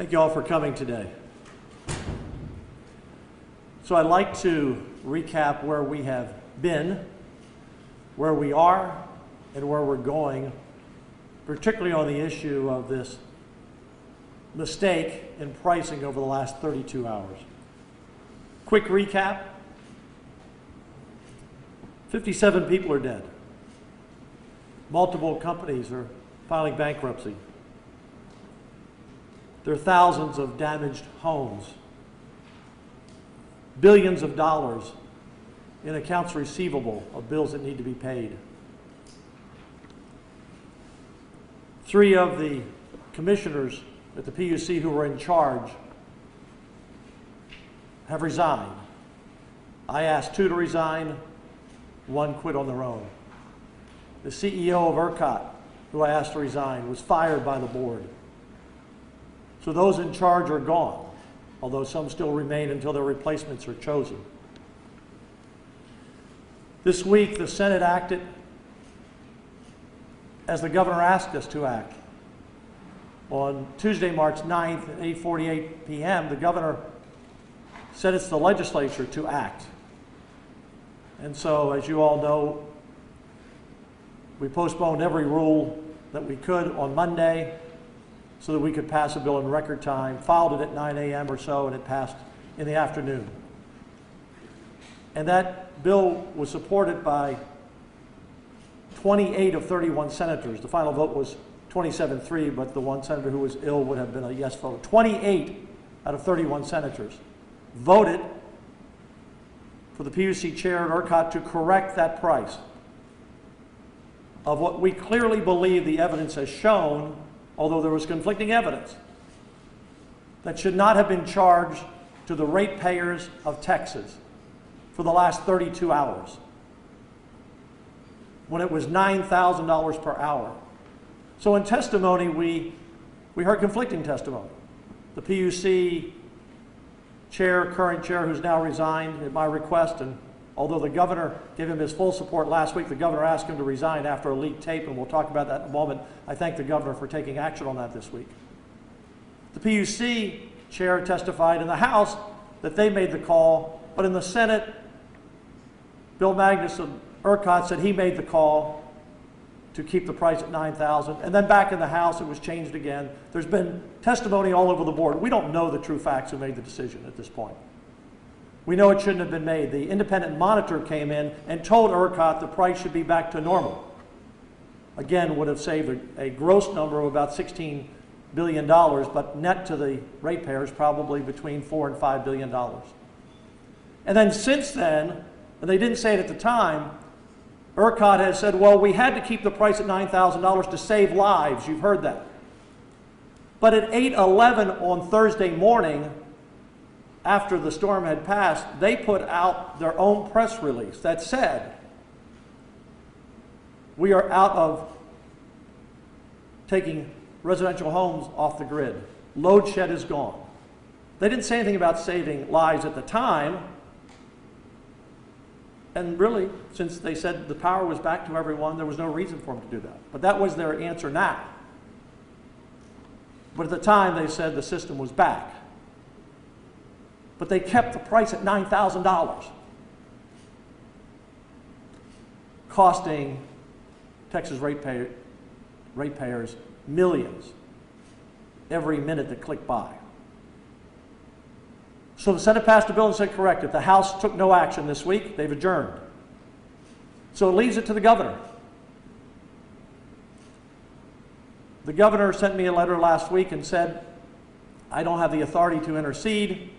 Thank you all for coming today. So I'd like to recap where we have been, where we are, and where we're going, particularly on the issue of this mistake in pricing over the last 32 hours. Quick recap. 57 people are dead. Multiple companies are filing bankruptcy. There are thousands of damaged homes. Billions of dollars in accounts receivable of bills that need to be paid. 3 of the commissioners at the PUC who were in charge have resigned. I asked 2 to resign, 1 quit on their own. The CEO of ERCOT, who I asked to resign, was fired by the board. So those in charge are gone, although some still remain until their replacements are chosen. This week, the Senate acted as the governor asked us to act. On Tuesday, March 9th at 8:48 p.m., the governor said it's the legislature to act. And so, as you all know, we postponed every rule that we could on Monday so that we could pass a bill in record time, filed it at 9 a.m. or so, and it passed in the afternoon. And that bill was supported by 28 of 31 senators. The final vote was 27-3, but the one senator who was ill would have been a yes vote. 28 out of 31 senators voted for the PUC chair at ERCOT to correct that price of what we clearly believe the evidence has shown, although there was conflicting evidence, that should not have been charged to the ratepayers of Texas for the last 32 hours, when it was $9,000 per hour. So in testimony, we heard conflicting testimony. The PUC chair, current chair, who's now resigned at my request, and although the governor gave him his full support last week, the governor asked him to resign after a leaked tape, and we'll talk about that in a moment. I thank the governor for taking action on that this week. The PUC chair testified in the House that they made the call, but in the Senate, Bill Magnus of ERCOT said he made the call to keep the price at $9,000, and then back in the House it was changed again. There's been testimony all over the board. We don't know the true facts who made the decision at this point. We know it shouldn't have been made. The independent monitor came in and told ERCOT the price should be back to normal. Again, would have saved a gross number of about $16 billion, but net to the ratepayers probably between $4 and $5 billion. And then since then, and they didn't say it at the time, ERCOT has said, well, we had to keep the price at $9,000 to save lives. You've heard that. But at 8:11 on Thursday morning, after the storm had passed, they put out their own press release that said, we are out of taking residential homes off the grid. Load shed is gone. They didn't say anything about saving lives at the time. And really, since they said the power was back to everyone, there was no reason for them to do that. But that was their answer now. But at the time, they said the system was back. But they kept the price at $9,000, costing Texas ratepayers millions every minute that clicked by. So the Senate passed a bill and said correct it. The House took no action this week. They've adjourned. So it leaves it to the governor. The governor sent me a letter last week and said, I don't have the authority to intercede.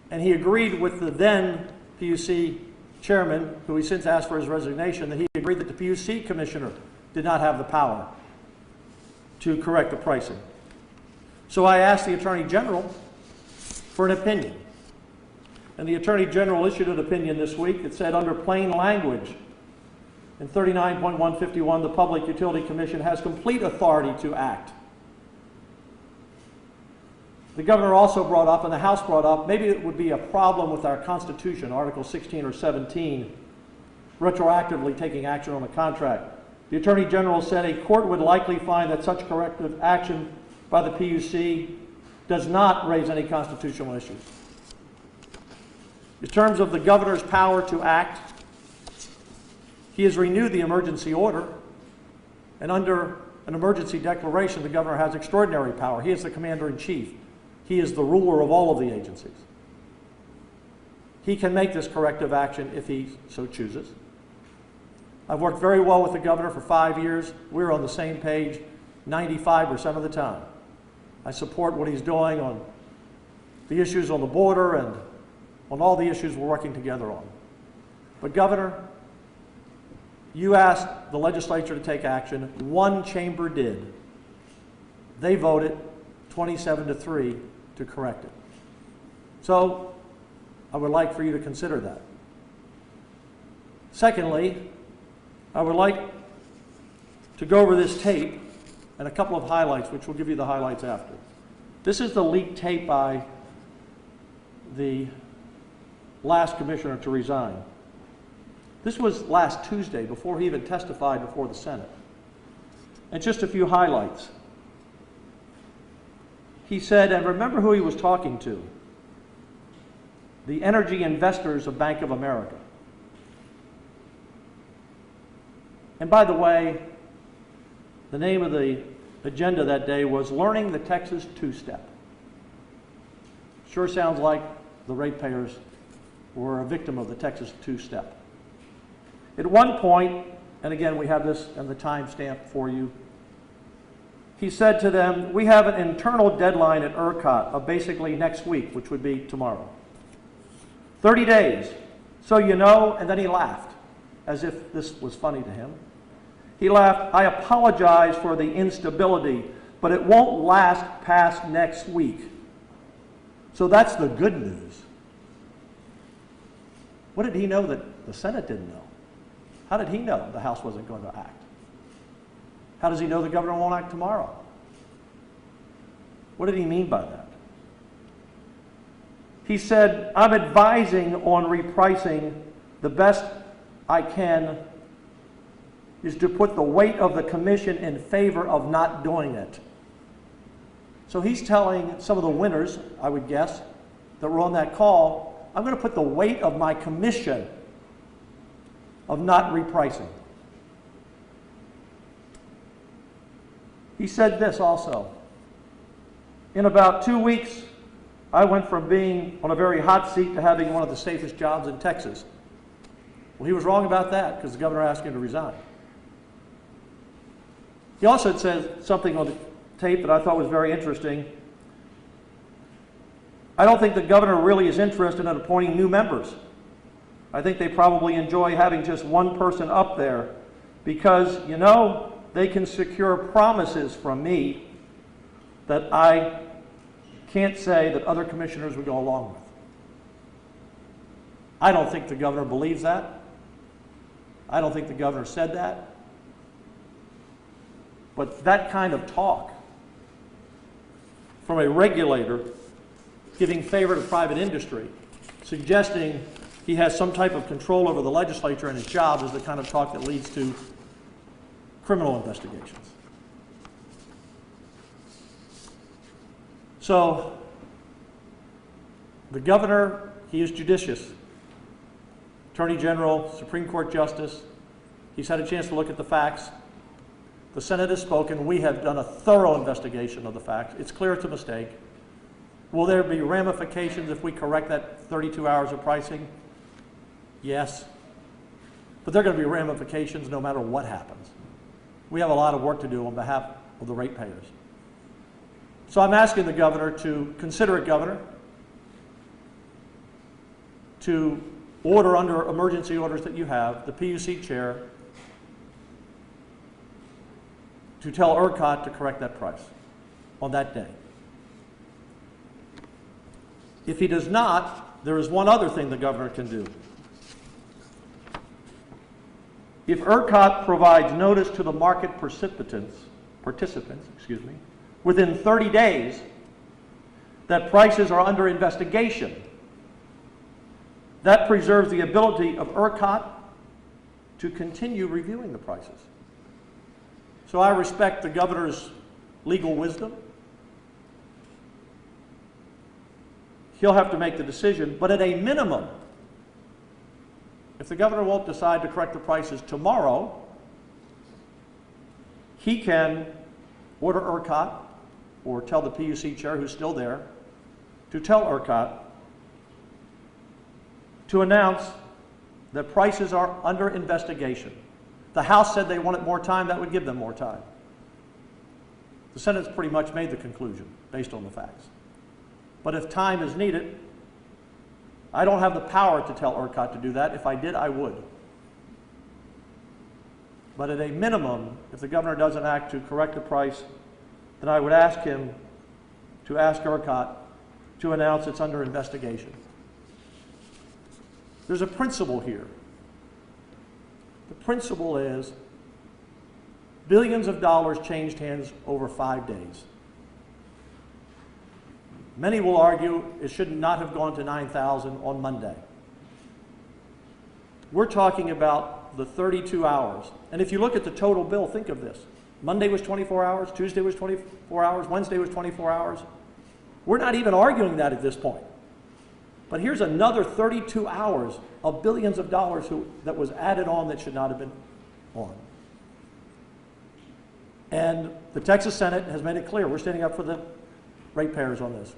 And he agreed with the then PUC chairman, who he since asked for his resignation, that he agreed that the PUC commissioner did not have the power to correct the pricing. So I asked the Attorney General for an opinion. And the Attorney General issued an opinion this week that said, under plain language, in 39.151, the Public Utility Commission has complete authority to act. The governor also brought up, and the House brought up, maybe it would be a problem with our Constitution, Article 16 or 17, retroactively taking action on a contract. The Attorney General said a court would likely find that such corrective action by the PUC does not raise any constitutional issues. In terms of the governor's power to act, he has renewed the emergency order, and under an emergency declaration, the governor has extraordinary power. He is the commander-in-chief. He is the ruler of all of the agencies. He can make this corrective action if he so chooses. I've worked very well with the governor for 5 years. We're on the same page 95% of the time. I support what he's doing on the issues on the border and on all the issues we're working together on. But Governor, you asked the legislature to take action. One chamber did. They voted 27-3 to correct it. So I would like for you to consider that. Secondly, I would like to go over this tape and a couple of highlights, which will give you the highlights after. This is the leaked tape by the last commissioner to resign. This was last Tuesday, before he even testified before the Senate. And just a few highlights. He said, and remember who he was talking to, the energy investors of Bank of America. And by the way, the name of the agenda that day was Learning the Texas Two-Step. Sure sounds like the ratepayers were a victim of the Texas Two-Step. At one point, and again we have this and the timestamp for you, he said to them, we have an internal deadline at ERCOT of basically next week, which would be tomorrow. 30 days, so you know, and then he laughed, as if this was funny to him. He laughed, I apologize for the instability, but it won't last past next week. So that's the good news. What did he know that the Senate didn't know? How did he know the House wasn't going to act? How does he know the governor won't act tomorrow? What did he mean by that? He said, I'm advising on repricing. The best I can is to put the weight of the commission in favor of not doing it. So he's telling some of the winners, I would guess, that were on that call, I'm going to put the weight of my commission of not repricing. He said this also. In about 2 weeks, I went from being on a very hot seat to having one of the safest jobs in Texas. Well, he was wrong about that because the governor asked him to resign. He also said something on the tape that I thought was very interesting. I don't think the governor really is interested in appointing new members. I think they probably enjoy having just one person up there because, you know, they can secure promises from me that I can't say that other commissioners would go along with. I don't think the governor believes that. I don't think the governor said that. But that kind of talk from a regulator giving favor to private industry, suggesting he has some type of control over the legislature and his job, is the kind of talk that leads to criminal investigations. So, the governor, he is judicious. Attorney General, Supreme Court Justice, he's had a chance to look at the facts. The Senate has spoken. We have done a thorough investigation of the facts. It's clear it's a mistake. Will there be ramifications if we correct that 32 hours of pricing? Yes. But there are going to be ramifications no matter what happens. We have a lot of work to do on behalf of the ratepayers. So I'm asking the governor to consider it, Governor, to order under emergency orders that you have, the PUC chair, to tell ERCOT to correct that price on that day. If he does not, there is one other thing the governor can do. If ERCOT provides notice to the market participants, within 30 days that prices are under investigation, that preserves the ability of ERCOT to continue reviewing the prices. So I respect the governor's legal wisdom. he'll have to make the decision. But at a minimum, if the governor won't decide to correct the prices tomorrow, he can order ERCOT, or tell the PUC chair who's still there, to tell ERCOT to announce that prices are under investigation. The House said they wanted more time, that would give them more time. The Senate's pretty much made the conclusion based on the facts. But if time is needed, I don't have the power to tell ERCOT to do that. If I did, I would. But at a minimum, if the governor doesn't act to correct the price, then I would ask him to ask ERCOT to announce it's under investigation. There's a principle here. The principle is billions of dollars changed hands over 5 days. Many will argue it should not have gone to 9,000 on Monday. We're talking about the 32 hours. And if you look at the total bill, think of this. Monday was 24 hours, Tuesday was 24 hours, Wednesday was 24 hours. We're not even arguing that at this point. But here's another 32 hours of billions of dollars that was added on that should not have been on. And the Texas Senate has made it clear we're standing up for the ratepayers on this.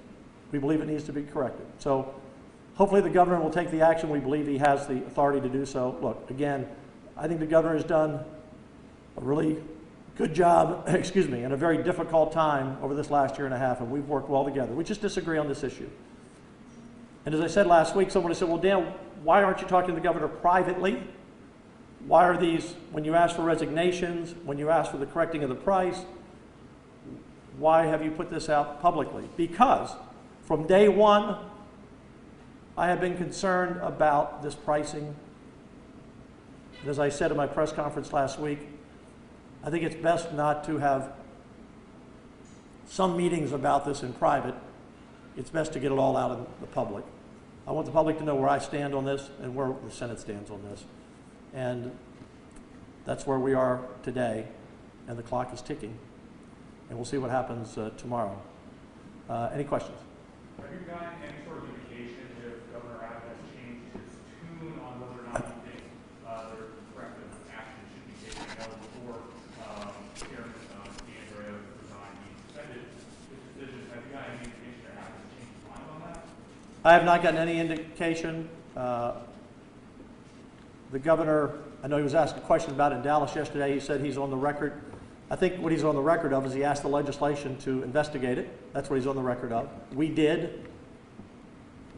We believe it needs to be corrected. So hopefully the governor will take the action. We believe he has the authority to do so. Look, again, I think the governor has done a really good job, excuse me, in a very difficult time over this last year and a half, and we've worked well together. We just disagree on this issue. And as I said last week, somebody said, well, Dan, why aren't you talking to the governor privately? Why are these, when you ask for resignations, when you ask for the correcting of the price, why have you put this out publicly? Because from day one, I have been concerned about this pricing. And as I said in my press conference last week, I think it's best not to have some meetings about this in private. It's best to get it all out in the public. I want the public to know where I stand on this and where the Senate stands on this. And that's where we are today, and the clock is ticking. And we'll see what happens tomorrow. Any questions? Have you gotten any sort of indication if Governor Abbott has changed his tune on whether or not you think there's corrective action should be taken? I know before Chairman DeAndrea resigned, he suspended his decision. Have you got any indication that Abbott has changed his mind on that? I have not gotten any indication. The governor, I know he was asked a question about it in Dallas yesterday. He said he's on the record. I think what he's on the record of is he asked the legislation to investigate it. That's what he's on the record of. We did.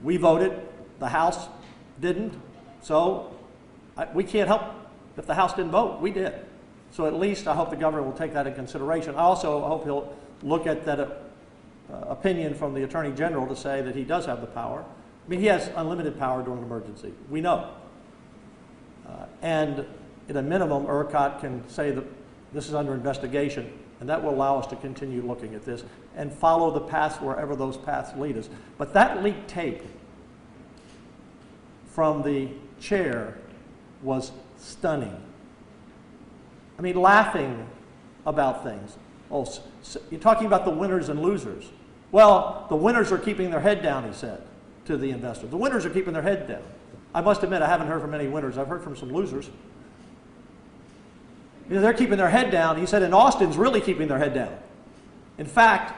We voted. The House didn't. So we can't help if the House didn't vote. We did. So at least I hope the governor will take that into consideration. I also hope he'll look at that opinion from the Attorney General to say that he does have the power. I mean, he has unlimited power during an emergency. We know. And at a minimum, ERCOT can say that this is under investigation, and that will allow us to continue looking at this and follow the paths wherever those paths lead us. But that leaked tape from the chair was stunning. I mean, laughing about things. Oh, so you're talking about the winners and losers. Well, the winners are keeping their head down, he said to the investor. The winners are keeping their head down. I must admit, I haven't heard from any winners. I've heard from some losers. You know, they're keeping their head down. He said, and Austin's really keeping their head down. In fact,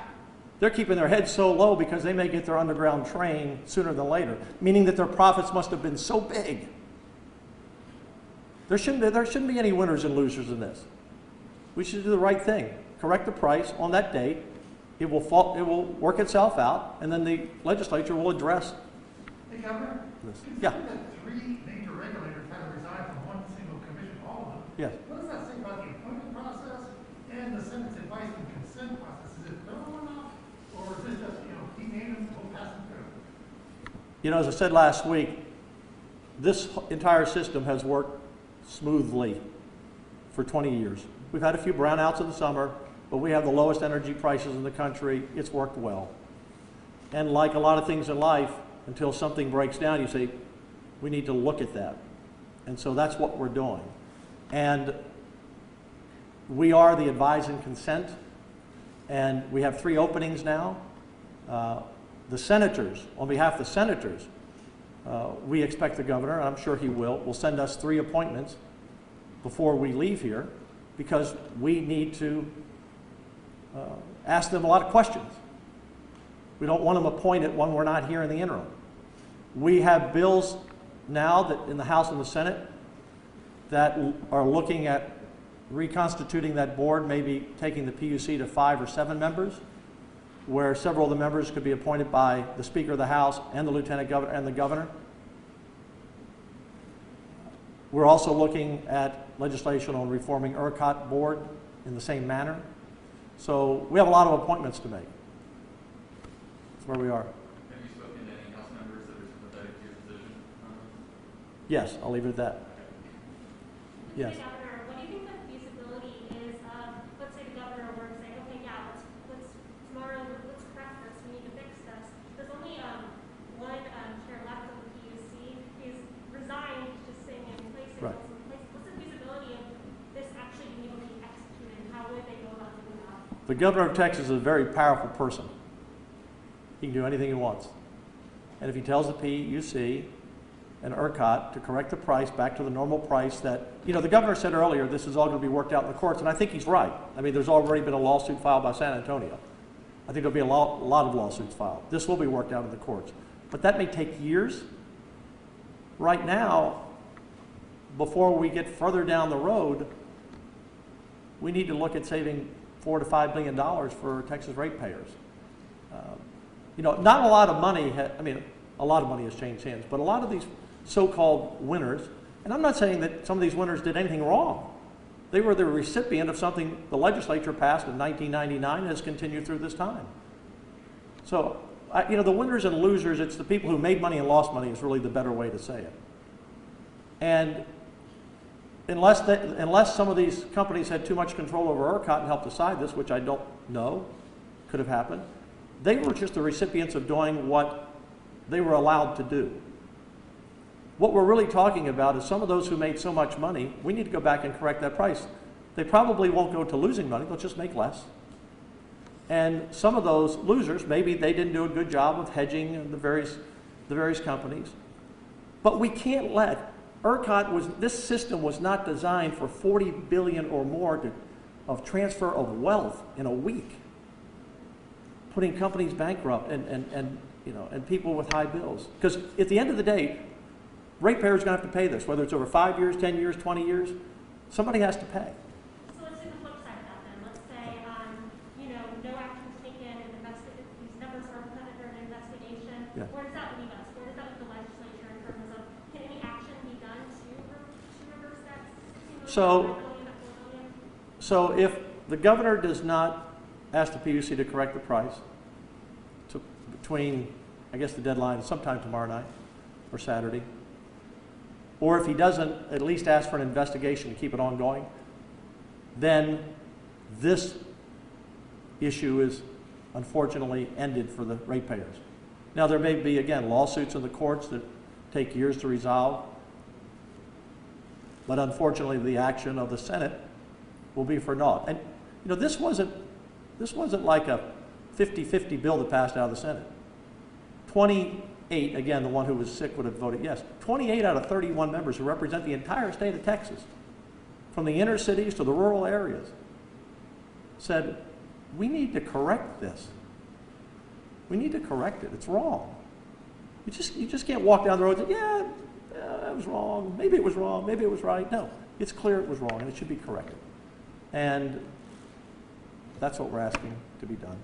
they're keeping their head so low because they may get their underground train sooner than later, meaning that their profits must have been so big. There shouldn't be any winners and losers in this. We should do the right thing. Correct the price on that date. It will work itself out, and then the legislature will address. Hey, Governor, yeah. That 3 major regulators had to resign from one single commission, all of them. Yes. What does that say about the appointment process and the Senate's advice and consent process? Is it thorough enough, or is this just, he named them, we'll pass them through? You know, as I said last week, this entire system has worked smoothly for 20 years. We've had a few brownouts in the summer, but we have the lowest energy prices in the country. It's worked well. And like a lot of things in life, until something breaks down, you say, we need to look at that. And so that's what we're doing. And we are the advise and consent, and we have 3 openings now. the senators, on behalf of the senators, we expect the governor, and I'm sure he will send us 3 appointments before we leave here, because we need to ask them a lot of questions. We don't want them appointed when we're not here in the interim. We have bills now that in the House and the Senate that are looking at reconstituting that board, maybe taking the PUC to 5 or 7 members, where several of the members could be appointed by the Speaker of the House and the Lieutenant Governor and the Governor. We're also looking at legislation on reforming ERCOT board in the same manner. So we have a lot of appointments to make. That's where we are. Have you spoken to any House members that are sympathetic to your position on this? Yes, I'll leave it at that. Yes. Hey, Governor, what do you think the feasibility is of, let's say the governor were to say, okay, yeah, let's tomorrow, let's correct this, we need to fix this. There's only one chair left of the PUC. He's resigned, just sitting in place. Right. What's the feasibility of this actually being able to be executed, and how would they go about doing that? The governor of Texas is a very powerful person. He can do anything he wants. And if he tells the PUC and ERCOT to correct the price back to the normal price that, you know, the governor said earlier this is all going to be worked out in the courts, and I think he's right. I mean, there's already been a lawsuit filed by San Antonio. I think there'll be a lot of lawsuits filed. This will be worked out in the courts. But that may take years. Right now, before we get further down the road, we need to look at saving $4 to $5 billion for Texas ratepayers. You know, not a lot of money, a lot of money has changed hands, but a lot of these so-called winners, and I'm not saying that some of these winners did anything wrong. They were the recipient of something the legislature passed in 1999 and has continued through this time. So, you know, the winners and losers, it's the people who made money and lost money is really the better way to say it. And unless some of these companies had too much control over ERCOT and helped decide this, which I don't know, could have happened, they were just the recipients of doing what they were allowed to do. What we're really talking about is some of those who made so much money, we need to go back and correct that price. They probably won't go to losing money, they'll just make less. And some of those losers, maybe they didn't do a good job of hedging the various companies. But we can't let this system was not designed for 40 billion or more of transfer of wealth in a week, putting companies bankrupt and people with high bills. Because at the end of the day, ratepayers are going to have to pay this, whether it's over 5 years, 10 years, 20 years. Somebody has to pay. So let's do the flip side of that then. Let's say, no action was taken and these numbers are under an investigation. Yeah. Where does that leave us? Where does that leave the legislature in terms of, can any action be done to reverse that? So if the governor does not ask the PUC to correct the price between, I guess the deadline is sometime tomorrow night or Saturday, or if he doesn't at least ask for an investigation to keep it ongoing, then this issue is unfortunately ended for the ratepayers. Now there may be, again, lawsuits in the courts that take years to resolve, but unfortunately the action of the Senate will be for naught. And you know, this wasn't like a 50-50 bill that passed out of the Senate. 28, again, the one who was sick would have voted yes. 28 out of 31 members who represent the entire state of Texas, from the inner cities to the rural areas, said, we need to correct this. We need to correct it. It's wrong. You just can't walk down the road and say, yeah, it was wrong. Maybe it was wrong. Maybe it was right. No, it's clear it was wrong and it should be corrected. And that's what we're asking to be done.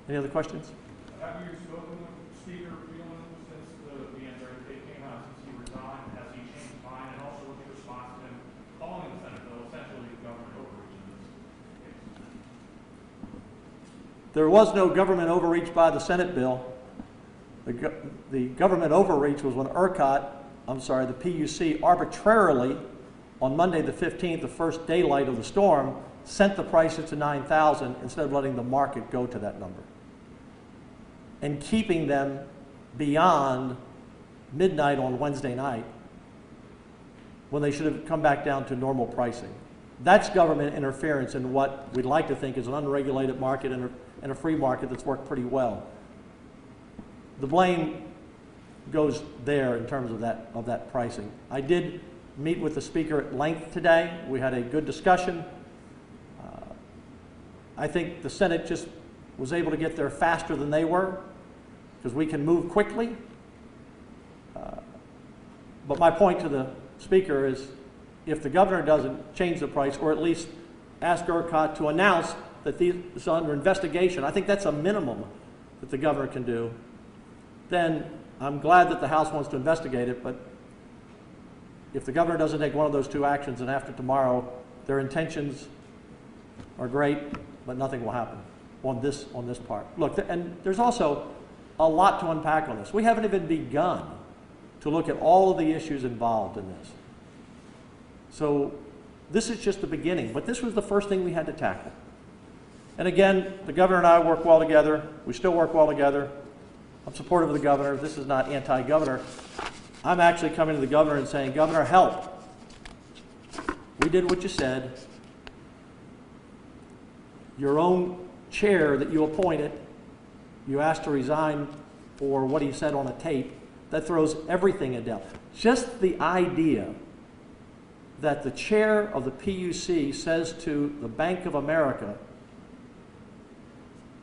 Any other questions? Have you spoken with Speaker Phelan since the NRA came out, since he resigned? Has he changed his mind? And also, what's your response to him calling the Senate bill essentially government overreach in this case? There was no government overreach by the Senate bill. The government overreach was when the PUC arbitrarily, on Monday the 15th, the first daylight of the storm, sent the prices to 9,000 instead of letting the market go to that number, and keeping them beyond midnight on Wednesday night when they should have come back down to normal pricing. That's government interference in what we'd like to think is an unregulated market and a free market that's worked pretty well. the blame goes there in terms of that pricing. I did meet with the speaker at length today. We had a good discussion. I think the Senate just was able to get there faster than they were because we can move quickly. But my point to the speaker is if the governor doesn't change the price, or at least ask ERCOT to announce that these is under investigation, I think that's a minimum that the governor can do, then I'm glad that the House wants to investigate it, but if the governor doesn't take one of those two actions, and after tomorrow, their intentions are great, but nothing will happen on this part. Look, and there's also a lot to unpack on this. We haven't even begun to look at all of the issues involved in this. So this is just the beginning, but this was the first thing we had to tackle. And again, the governor and I work well together. We still work well together. I'm supportive of the governor. This is not anti-governor. I'm actually coming to the governor and saying, Governor, help. We did what you said. Your own chair that you appointed, you asked to resign for what he said on a tape. That throws everything in doubt. Just the idea that the chair of the PUC says to the Bank of America,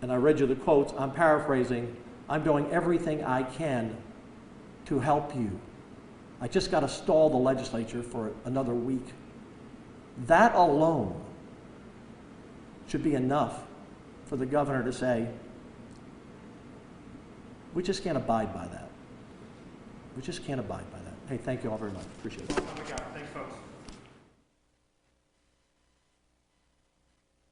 and I read you the quotes, I'm paraphrasing, I'm doing everything I can to help you. I just got to stall the legislature for another week. That alone should be enough for the governor to say, we just can't abide by that. We just can't abide by that. Hey, thank you all very much. Appreciate it. Oh my God, thanks, folks.